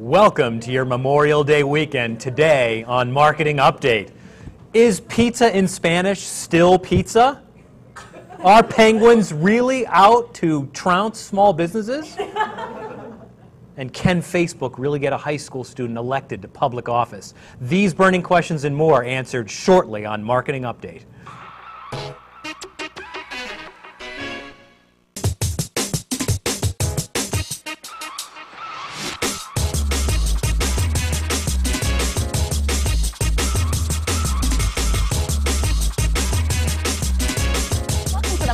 Welcome to your Memorial Day weekend. Today on Marketing Update. Is pizza in Spanish still pizza? Are penguins really out to trounce small businesses? And can Facebook really get a high school student elected to public office? These burning questions and more answered shortly on Marketing Update.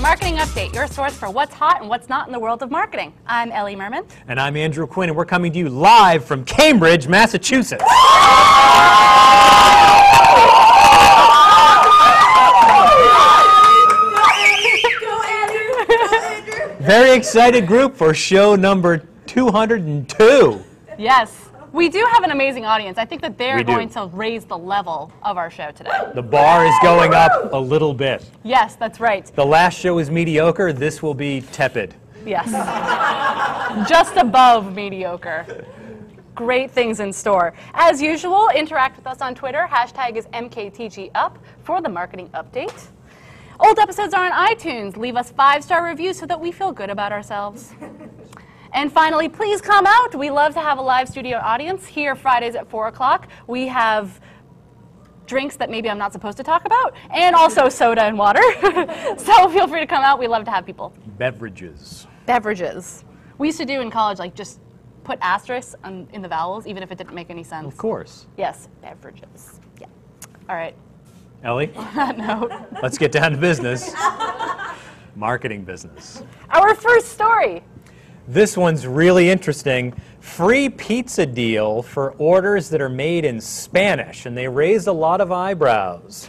Marketing Update, your source for what's hot and what's not in the world of marketing. I'm Ellie Merman. And I'm Andrew Quinn, and we're coming to you live from Cambridge, Massachusetts. Very excited group for show number 202. Yes. We do have an amazing audience. I think that they're going to raise the level of our show today. The bar is going up a little bit. Yes, that's right. The last show was mediocre. This will be tepid. Yes. Just above mediocre. Great things in store. As usual, interact with us on Twitter. Hashtag is MKTGUp for the Marketing Update. Old episodes are on iTunes. Leave us 5-star reviews so that we feel good about ourselves. And finally, please come out. We love to have a live studio audience here Fridays at 4 o'clock. We have drinks that maybe I'm not supposed to talk about, and also soda and water. So feel free to come out. We love to have people. Beverages. Beverages. We used to do in college, like just put asterisks in the vowels, even if it didn't make any sense. Of course. Yes, beverages. Yeah. All right. Ellie? On that note. Let's get down to business. Marketing business. Our first story. This one's really interesting. Free pizza deal for orders that are made in Spanish, and they raised a lot of eyebrows.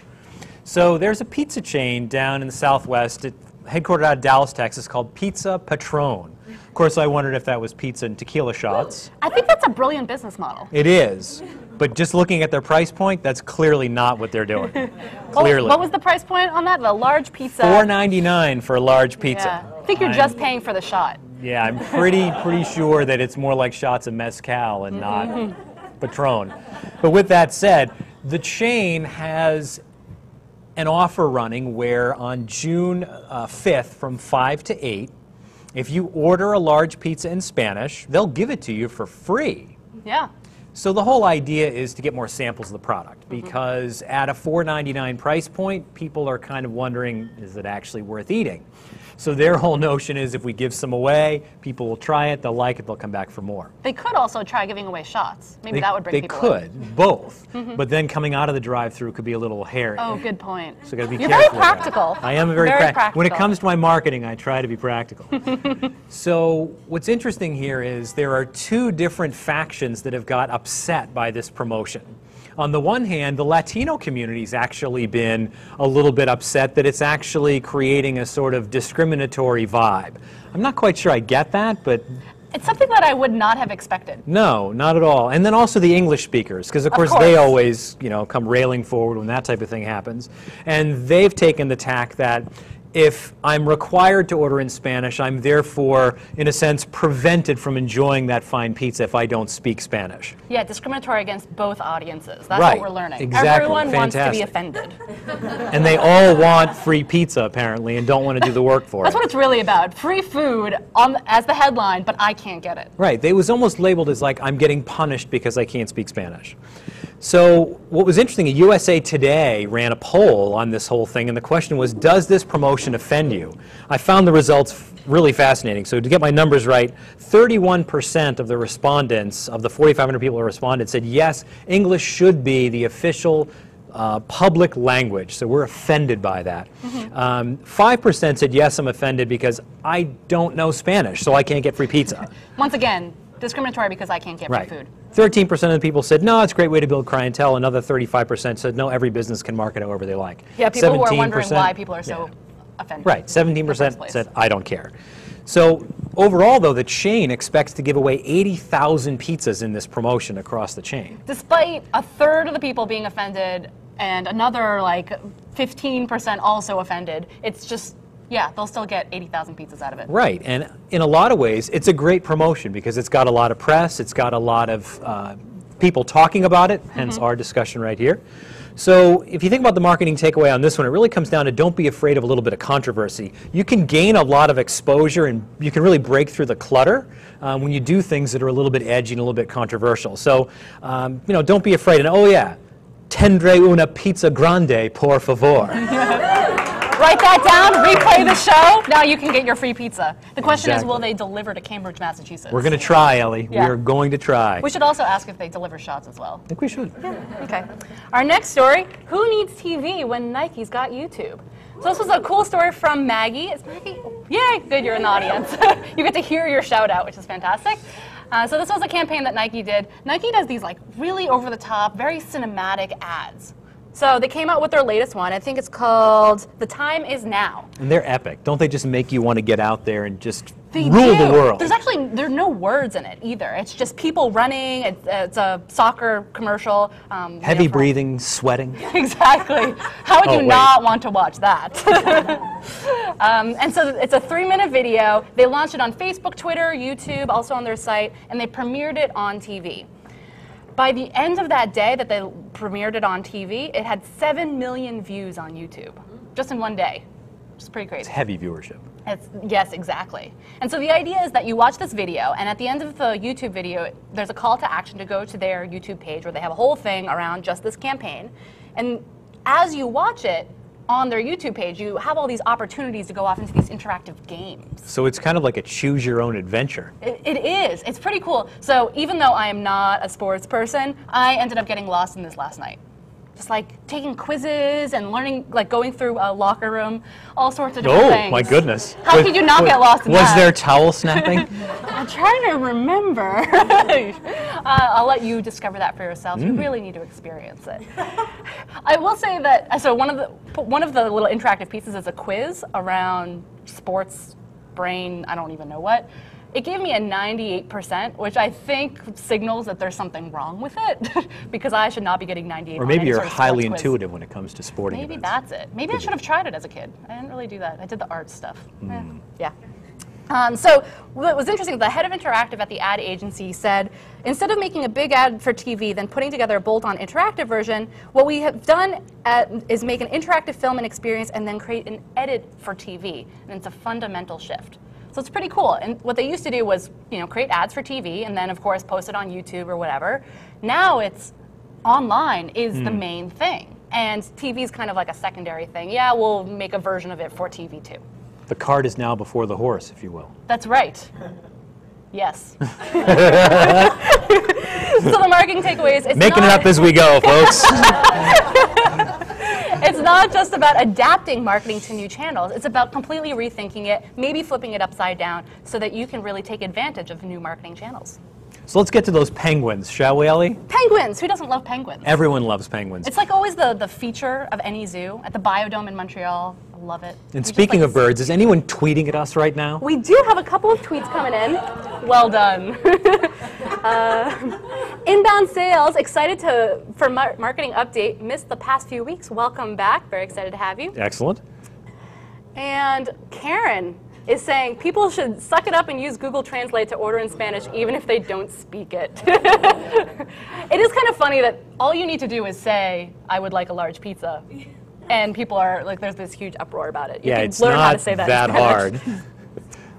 So there's a pizza chain down in the Southwest, headquartered out of Dallas, Texas, called Pizza Patron. Of course, I wondered if that was pizza and tequila shots. I think that's a brilliant business model. It is. But just looking at their price point, that's clearly not what they're doing. Clearly. What was the price point on that? The large pizza? $4.99 for a large pizza. Yeah. I think you're just paying for the shot. Yeah, I'm pretty sure that it's more like shots of mezcal and not Patron. But with that said, the chain has an offer running where on June 5th from 5 to 8, if you order a large pizza in Spanish, they'll give it to you for free. Yeah. So the whole idea is to get more samples of the product, because at a $4.99 price point, people are kind of wondering, is it actually worth eating? So their whole notion is if we give some away, people will try it, they'll like it, they'll come back for more. They could also try giving away shots. Maybe that would bring people in. They could, both. But then coming out of the drive-thru could be a little hairy. Oh, good point. So gotta be You're careful. very practical. I am very practical. When it comes to my marketing, I try to be practical. So what's interesting here is there are two different factions that have got upset by this promotion. On the one hand, the Latino community's actually been a little bit upset that it's actually creating a sort of discriminatory vibe. I'm not quite sure I get that, but it's something that I would not have expected. No, not at all. And then also the English speakers, because of course they always, come railing forward when that type of thing happens. And they've taken the tack that if I'm required to order in Spanish, I'm therefore, in a sense, prevented from enjoying that fine pizza if I don't speak Spanish. Yeah, discriminatory against both audiences. That's right. What we're learning. Exactly. Everyone Fantastic. wants to be offended. And they all want free pizza, apparently, and don't want to do the work for That's what it's really about. Free food as the headline, but I can't get it. Right. It was almost labeled as like, I'm getting punished because I can't speak Spanish. So what was interesting, USA Today ran a poll on this whole thing, and the question was, does this promotion offend you? I found the results really fascinating. So to get my numbers right, 31% of the respondents, of the 4,500 people who responded, said yes, English should be the official public language. So we're offended by that. 5% said yes, I'm offended because I don't know Spanish, so I can't get free pizza. Once again, discriminatory because I can't get free food. 13% of the people said, no, it's a great way to build clientele. Another 35% said, no, every business can market however they like. Yeah, people who are wondering why people are so offended. Right, 17% said, I don't care. So overall, though, the chain expects to give away 80,000 pizzas in this promotion across the chain. Despite a third of the people being offended and another like 15% also offended, it's just Yeah, they'll still get 80,000 pizzas out of it. Right, and in a lot of ways, it's a great promotion because it's got a lot of press, it's got a lot of people talking about it, hence our discussion right here. So if you think about the marketing takeaway on this one, it really comes down to don't be afraid of a little bit of controversy. You can gain a lot of exposure and you can really break through the clutter when you do things that are a little bit edgy and a little bit controversial. So, you know, don't be afraid. And oh yeah, tendre una pizza grande, por favor. Write that down, replay the show. Now you can get your free pizza. The question is, Exactly. will they deliver to Cambridge, Massachusetts? We're going to try, Ellie. Yeah. We're going to try. We should also ask if they deliver shots as well. I think we should. Okay. Our next story, who needs TV when Nike's got YouTube? So this was a cool story from Maggie. Is Maggie? Yay, good, you're in the audience. You get to hear your shout out, which is fantastic. So this was a campaign that Nike did. Nike does these like really over the top, very cinematic ads. So they came out with their latest one. I think it's called The Time Is Now. And they're epic. Don't they just make you want to get out there and just They rule do. the world? There are no words in it either. It's just people running. It's a soccer commercial. Heavy breathing, sweating. Exactly. How would Oh, you wait. not want to watch that? And so it's a 3-minute video. They launched it on Facebook, Twitter, YouTube, also on their site, and they premiered it on TV. By the end of that day that they premiered it on TV, it had 7 million views on YouTube, just in one day, which is pretty crazy. Heavy viewership. Yes, exactly. And so the idea is that you watch this video, and at the end of the YouTube video, there's a call to action to go to their YouTube page where they have a whole thing around just this campaign. And as you watch it on their YouTube page, you have all these opportunities to go off into these interactive games. So it's kind of like a choose your own adventure. It is. It's pretty cool. So even though I am not a sports person, I ended up getting lost in this last night. Just like taking quizzes and learning, like going through a locker room, all sorts of different things. Oh, my goodness. How could you not get lost in Was that? there towel snapping? I'm trying to remember. I'll let you discover that for yourself. You really need to experience it. I will say that, so one of the little interactive pieces is a quiz around sports, brain, I don't even know what. It gave me a 98%, which I think signals that there's something wrong with it, because I should not be getting 98. Or maybe on any you're sort of highly sports quiz. intuitive when it comes to sporting Maybe events. that's it. Maybe I should have tried it as a kid. I didn't really do that. I did the art stuff. Hmm. Yeah. So what was interesting, the head of Interactive at the ad agency said, instead of making a big ad for TV, then putting together a bolt-on interactive version, what we have done is make an interactive film and experience and then create an edit for TV. And it's a fundamental shift. So it's pretty cool. And what they used to do was, you know, create ads for TV and then, of course, post it on YouTube or whatever. Now it's online is the main thing. And TV is kind of like a secondary thing. Yeah, we'll make a version of it for TV too. The cart is now before the horse, if you will. That's right. Yes. So the marketing takeaway is Making it up as we go, folks. It's not just about adapting marketing to new channels. It's about completely rethinking it, maybe flipping it upside down so that you can really take advantage of new marketing channels. So let's get to those penguins, shall we, Ellie? Penguins! Who doesn't love penguins? Everyone loves penguins. It's like always the feature of any zoo. At the Biodome in Montreal, I love it. And We speaking just of birds, is anyone tweeting at us right now? We do have a couple of tweets coming in. Well done. Inbound Sales, excited for marketing update. Missed the past few weeks. Welcome back. Very excited to have you. Excellent. And Karen is saying people should suck it up and use Google Translate to order in Spanish even if they don't speak it. It is kind of funny that all you need to do is say, I would like a large pizza. And people are like, there's this huge uproar about it. You Yeah, can it's learn how to not say that that in Spanish.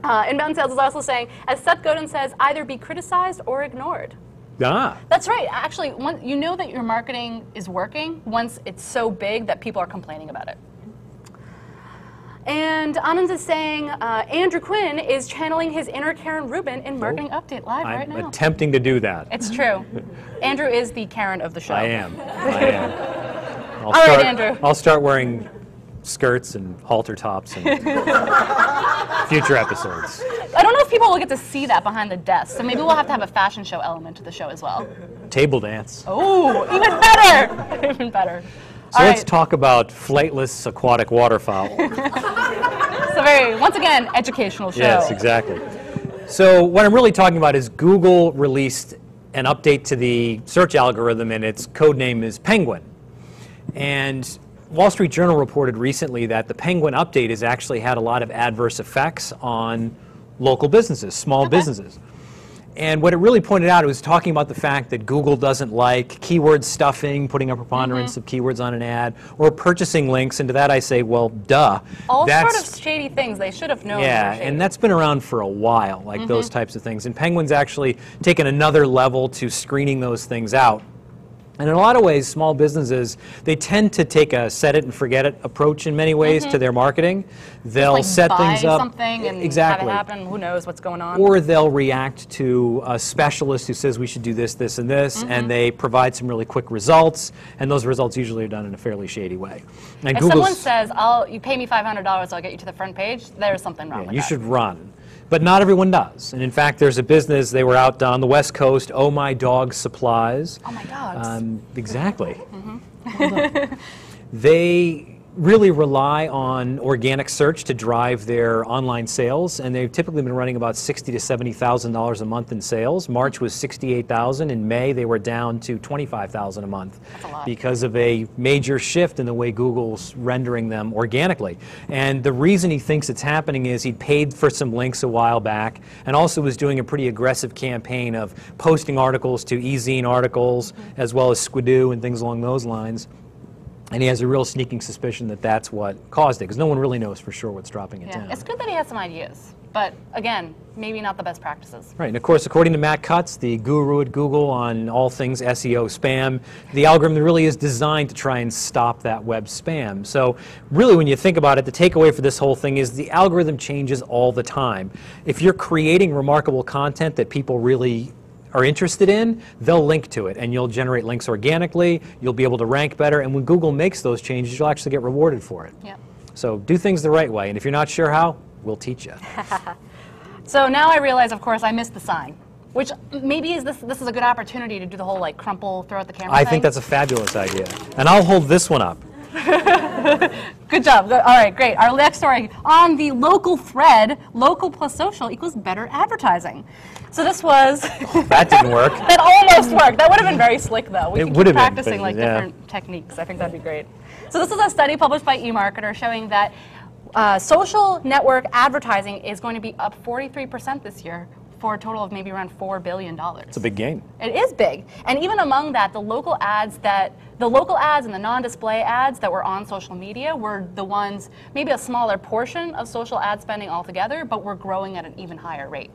hard. Inbound Sales is also saying, as Seth Godin says, either be criticized or ignored. Ah, That's right. Actually, you know that your marketing is working once it's so big that people are complaining about it. And Anand is saying, Andrew Quinn is channeling his inner Karen Rubin in Marketing Update Live right I'm now. attempting to do that. It's true. Andrew is the Karen of the show. I am. I am. All right, Andrew. I'll start wearing skirts and halter tops in future episodes. I don't know if people will get to see that behind the desk, so maybe we'll have to have a fashion show element to the show as well. Table dance. Oh, even better! Even better. So All let's right. talk about flightless aquatic waterfowl. So very, once again, educational show. Yes, exactly. So what I'm really talking about is Google released an update to the search algorithm, and its code name is Penguin. And Wall Street Journal reported recently that the Penguin update has actually had a lot of adverse effects on local businesses, small businesses. And what it really pointed out, it was talking about the fact that Google doesn't like keyword stuffing, putting a preponderance of keywords on an ad, or purchasing links. And to that I say, well, duh. All sort of shady things they should have known. Yeah, and that's been around for a while, like those types of things. And Penguin's actually taken another level to screening those things out. And in a lot of ways, small businesses, they tend to take a set it and forget it approach in many ways to their marketing. They'll like set things up. Something and exactly. have it happen. Who knows what's going on? Or they'll react to a specialist who says we should do this, this, and this, and they provide some really quick results. And those results usually are done in a fairly shady way. And if someone says, you pay me $500, I'll get you to the front page, there's something wrong with you that. should run. But not everyone does. And in fact, there's a business, they were out on the West Coast, Oh My Dog Supplies. Oh my dogs. Exactly. They really rely on organic search to drive their online sales, and they've typically been running about $60,000 to $70,000 a month in sales. March was $68,000. In May, they were down to $25,000 a month because of a major shift in the way Google's rendering them organically. And the reason he thinks it's happening is he paid for some links a while back, and also was doing a pretty aggressive campaign of posting articles to eZine articles, as well as Squidoo and things along those lines. And he has a real sneaking suspicion that that's what caused it, because no one really knows for sure what's dropping it down. It's good that he has some ideas, but again, maybe not the best practices. Right, and of course, according to Matt Cutts, the guru at Google on all things SEO spam, the algorithm really is designed to try and stop that web spam. So really, when you think about it, the takeaway for this whole thing is the algorithm changes all the time. If you're creating remarkable content that people really are interested in, they'll link to it, and you'll generate links organically, you'll be able to rank better, and when Google makes those changes, you'll actually get rewarded for it. Yep. So do things the right way, and if you're not sure how, we'll teach you. So now I realize, of course, I missed the sign, which maybe this is a good opportunity to do the whole like crumple, throw at the camera I thing. think that's a fabulous idea, and I'll hold this one up. Good job. All right, great. Our next story on the local thread, local plus social equals better advertising. So this was... That didn't work. That almost worked. That would have been very slick, though. We It can would keep have been, practicing but, like yeah. different techniques. I think that'd be great. So this is a study published by eMarketer showing that social network advertising is going to be up 43% this year, for a total of maybe around $4 billion. It's a big gain. It is big. And even among that, the local ads and the non-display ads that were on social media were the ones, maybe a smaller portion of social ad spending altogether, but were growing at an even higher rate.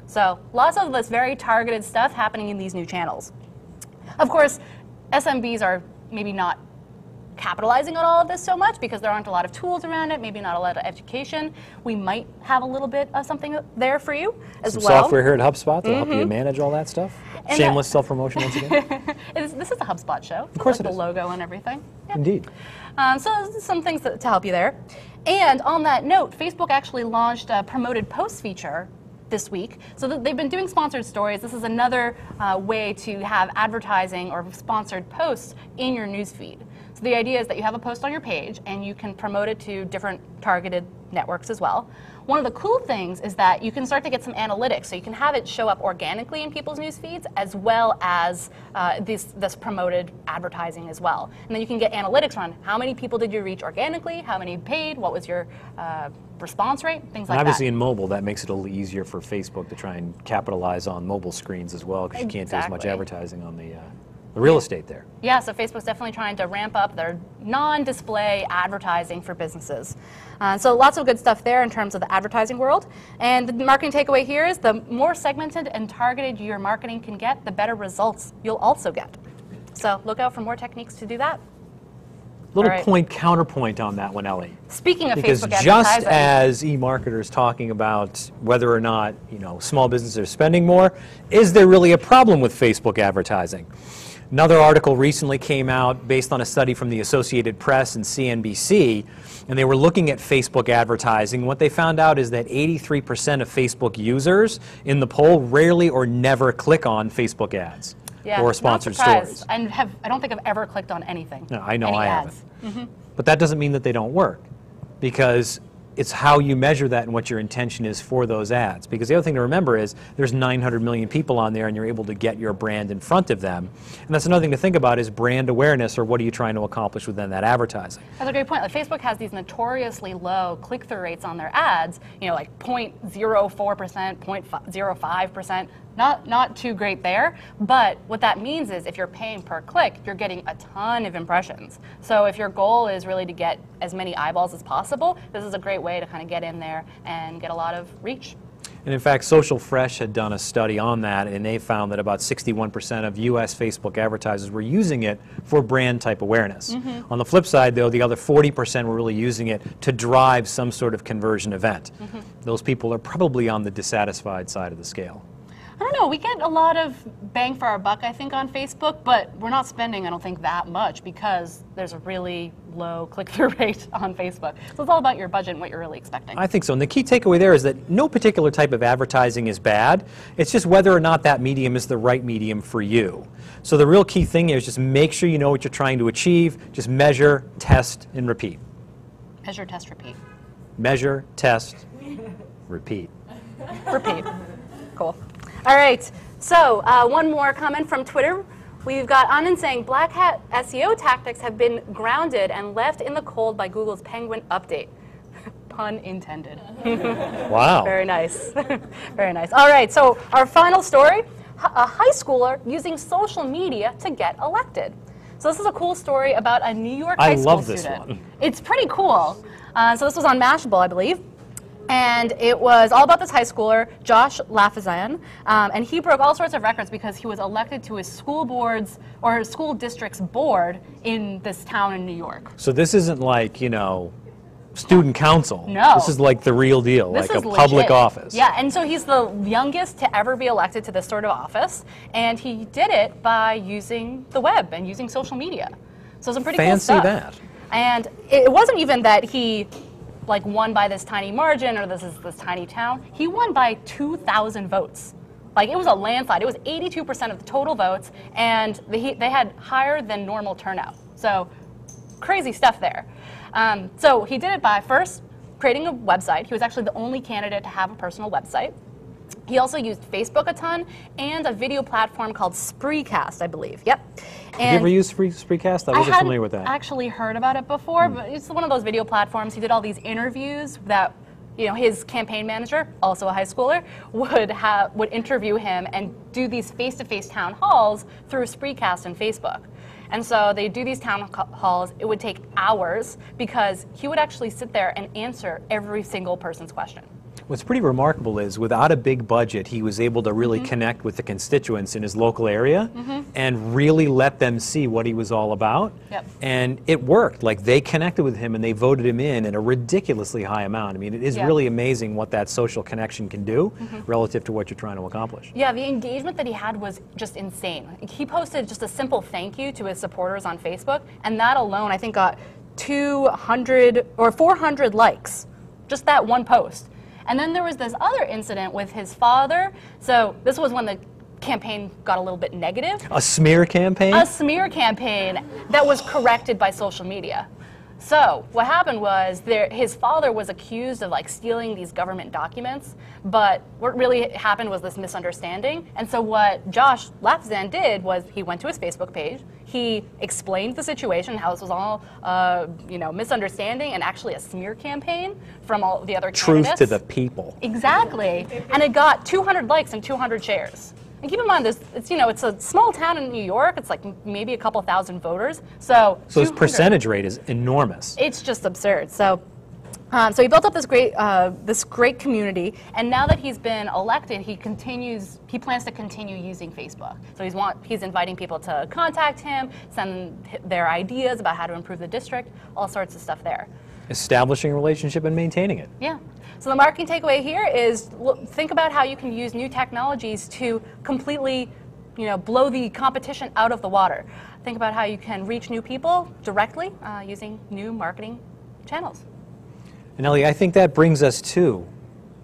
So lots of this very targeted stuff happening in these new channels. Of course, SMBs are maybe not capitalizing on all of this so much because there aren't a lot of tools around it, maybe not a lot of education. We might have a little bit of something there for you as Some well. software here at HubSpot that'll help you manage all that stuff. And Shameless self-promotion once again. This is a HubSpot show. Of course With it is. the logo and everything. Yeah. Indeed. So some things to help you there. And on that note, Facebook actually launched a promoted posts feature this week. So they've been doing sponsored stories. This is another way to have advertising or sponsored posts in your newsfeed. So the idea is that you have a post on your page and you can promote it to different targeted networks as well. One of the cool things is that you can start to get some analytics. So you can have it show up organically in people's news feeds as well as this promoted advertising as well. And then you can get analytics on how many people did you reach organically, how many paid, what was your response rate, things like that. Obviously in mobile, that makes it a little easier for Facebook to try and capitalize on mobile screens as well, because you can't do as much Exactly. advertising on the real estate there. Yeah, so Facebook's definitely trying to ramp up their non-display advertising for businesses. So lots of good stuff there in terms of the advertising world. And the marketing takeaway here is the more segmented and targeted your marketing can get, the better results you'll also get. So look out for more techniques to do that. Little All right. point counterpoint on that one, Ellie. Speaking of Because Facebook just advertising, as eMarketer is talking about whether or not small businesses are spending more, is there really a problem with Facebook advertising? Another article recently came out based on a study from the Associated Press and CNBC, and they were looking at Facebook advertising. What they found out is that 83% of Facebook users in the poll rarely or never click on Facebook ads or sponsored not surprised. stories. And I don't think I've ever clicked on anything. No, I know any I ads. haven't. But that doesn't mean that they don't work, because it's how you measure that and what your intention is for those ads. Because the other thing to remember is there's 900 million people on there and you're able to get your brand in front of them. And that's another thing to think about is brand awareness, or what are you trying to accomplish within that advertising. That's a great point. Like, Facebook has these notoriously low click-through rates on their ads, like 0.04%, 0.05%. Not too great there, but what that means is if you're paying per click, you're getting a ton of impressions. So if your goal is really to get as many eyeballs as possible, this is a great way to kind of get in there and get a lot of reach. And in fact, Social Fresh had done a study on that, and they found that about 61% of US Facebook advertisers were using it for brand type awareness. On the flip side, though, the other 40% were really using it to drive some sort of conversion event. Those people are probably on the dissatisfied side of the scale. I don't know, we get a lot of bang for our buck, I think, on Facebook, but we're not spending, I don't think, that much because there's a really low click-through rate on Facebook. So it's all about your budget and what you're really expecting. I think so. And the key takeaway there is that no particular type of advertising is bad. It's just whether or not that medium is the right medium for you. So the real key thing here is just make sure you know what you're trying to achieve. Just measure, test, and repeat. Measure, test, repeat. Measure, test, repeat. Repeat. Cool. All right, so one more comment from Twitter. We've got Anand saying, Black Hat SEO tactics have been grounded and left in the cold by Google's Penguin update. Pun intended. Wow. Very nice. Very nice. All right, so our final story, a high schooler using social media to get elected. So this is a cool story about a New York high school student. I love this one. It's pretty cool. So this was on Mashable, I believe. And it was all about this high schooler, Josh Lafazan, and he broke all sorts of records because he was elected to his school board's or school district's board in this town in New York. So this isn't like, student council. No. This is like the real deal, This like is a public legit. office. Yeah, and so he's the youngest to ever be elected to this sort of office, and he did it by using the web and using social media. So some pretty cool stuff. Fancy that. And it wasn't even that he won by this tiny margin or this is this tiny town. He won by 2,000 votes. It was a landslide. It was 82% of the total votes, and they had higher than normal turnout. So crazy stuff there. So he did it by first creating a website. He was actually the only candidate to have a personal website. He also used Facebook a ton and a video platform called Spreecast, I believe. Yep. And Have you ever used Spreecast? I wasn't familiar with that. I actually heard about it before, but it's one of those video platforms. He did all these interviews that, his campaign manager, also a high schooler, would interview him and do these face-to-face town halls through Spreecast and Facebook. And so they do these town halls. It would take hours because he would actually sit there and answer every single person's question. What's pretty remarkable is without a big budget, he was able to really connect with the constituents in his local area and really let them see what he was all about. Yep. And it worked. They connected with him and they voted him in a ridiculously high amount. I mean, it is really amazing what that social connection can do relative to what you're trying to accomplish. Yeah, the engagement that he had was just insane. He posted just a simple thank you to his supporters on Facebook, and that alone, I think, got 200 or 400 likes. Just that one post. And then there was this other incident with his father. So this was when the campaign got a little bit negative. A smear campaign? A smear campaign that was corrected by social media. So what happened was his father was accused of stealing these government documents, but what really happened was this misunderstanding. And so what Josh Lafazan did was he went to his Facebook page, he explained the situation, how this was all misunderstanding and actually a smear campaign from all the other candidates. Truth to the people. Exactly. And it got 200 likes and 200 shares. And keep in mind, it's a small town in New York. It's maybe a couple thousand voters. So his percentage rate is enormous. It's just absurd. So he built up this great community, and now that he's been elected, he plans to continue using Facebook. So he's inviting people to contact him, send their ideas about how to improve the district, all sorts of stuff there. Establishing a relationship and maintaining it. Yeah. So the marketing takeaway here is think about how you can use new technologies to completely, blow the competition out of the water. Think about how you can reach new people directly using new marketing channels. And Ellie, I think that brings us to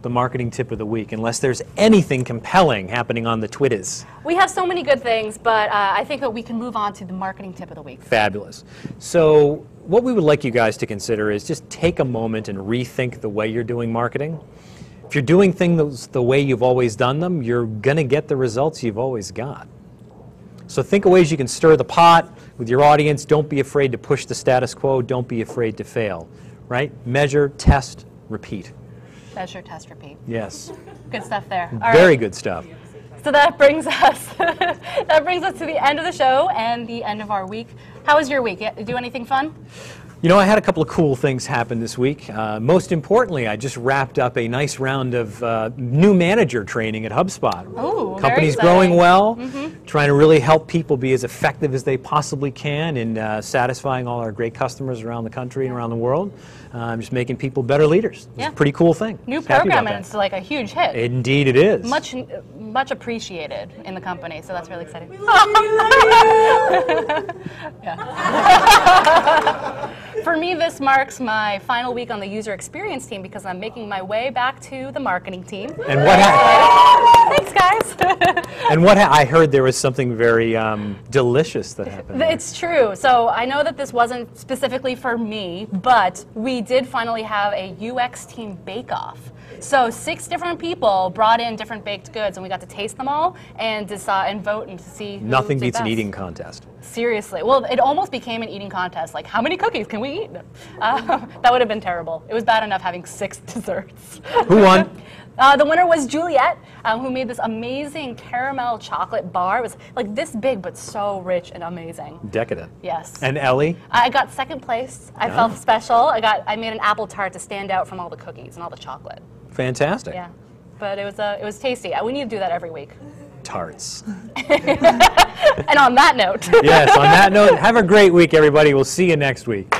the marketing tip of the week, unless there's anything compelling happening on the Twitters. We have so many good things, but I think that we can move on to the marketing tip of the week. Fabulous. So what we would like you guys to consider is just take a moment and rethink the way you're doing marketing. If you're doing things the way you've always done them, you're going to get the results you've always got. So think of ways you can stir the pot with your audience. Don't be afraid to push the status quo. Don't be afraid to fail, right? Measure, test, repeat. Measure, test, repeat. Yes. Good stuff there. All Very right. good stuff. So that brings us to the end of the show and the end of our week. How was your week? Do anything fun? You know, I had a couple of cool things happen this week. Most importantly, I just wrapped up a nice round of new manager training at HubSpot. Ooh, Company's very growing exciting. well, trying to really help people be as effective as they possibly can in satisfying all our great customers around the country and around the world. Just making people better leaders. It's Yeah. a pretty cool thing. New Just happy about program, and that. it's like a huge hit. Indeed it is. Much appreciated in the company, so that's really exciting. For me, this marks my final week on the user experience team because I'm making my way back to the marketing team. And what happened? Thanks, guys. And what I heard there was something very delicious that happened. It's true. So I know that this wasn't specifically for me, but we did finally have a UX team bake-off. So 6 different people brought in different baked goods, and we got to taste them all and decide and vote and to see who Nothing did beats an best. eating contest. Seriously. Well, it almost became an eating contest. Like, how many cookies can we eat? That would have been terrible. It was bad enough having 6 desserts. Who won? The winner was Juliet, who made this amazing caramel chocolate bar. It was like this big, but so rich and amazing. Decadent. Yes. And Ellie? I got second place. I felt special. I made an apple tart to stand out from all the cookies and all the chocolate. Fantastic. Yeah, but it was tasty. We need to do that every week. Tarts. And on that note. Yes, on that note, have a great week, everybody. We'll see you next week.